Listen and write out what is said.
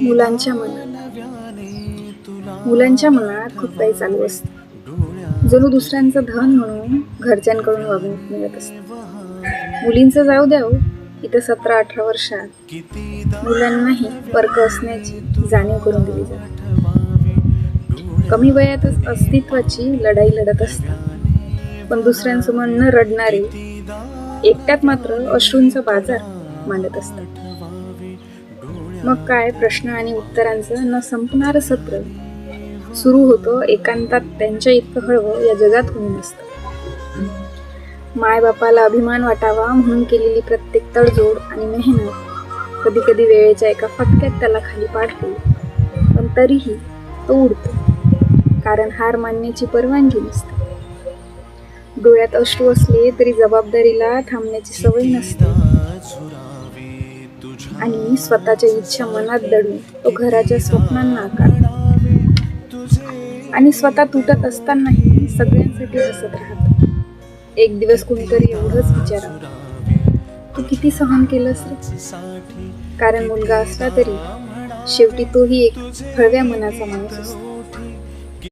मुलांच्या मनात मुलांच्या मनात खूप काही चालू असतं. जणू दुसऱ्यांचं धन म्हणून घरच्यांकडून वागणूक मिळत असते. मुलींचं जाऊ द्या हो, इथं 17-18 वर्षात मुलांनाही परक असण्याची जाणीव करून दिली जाते. कमी वयातच अस्तित्वाची लढाई लढत असतात, पण दुसऱ्यांसमोर न रडणारे एकट्यात मात्र अश्रूंचा बाजार मांडत असतात. मग काय प्रश्न आणि उत्तरांचं न संपणारं सत्र सुरू होतं. एकांतात त्यांच्या इतकं हळवं या जगात होऊन नसतं. मायबापाला अभिमान वाटावा म्हणून केलेली प्रत्येक तडजोड आणि मेहनत कधी कधी वेळेच्या एका फटक्यात त्याला खाली पाडते, पण तरीही तो उडतो, कारण हार मानण्याची परवानगी नसते. डोळ्यात अश्रू असले तरी जबाबदारीला थांबण्याची सवय नसते, आणि स्वतःच्या इच्छा मनात दडून तो घराच्या स्वप्नांना आकारतो आणि स्वतः तुटत असतानाही सगळ्यांसाठी हसत राहतो. एक दिवस कुणीतरी एवढंच विचारावं, तू किती सहन केलंस रे? कारण मुलगा असला तरी शेवटी तोही एक हळव्या मनाचा माणूस असतो.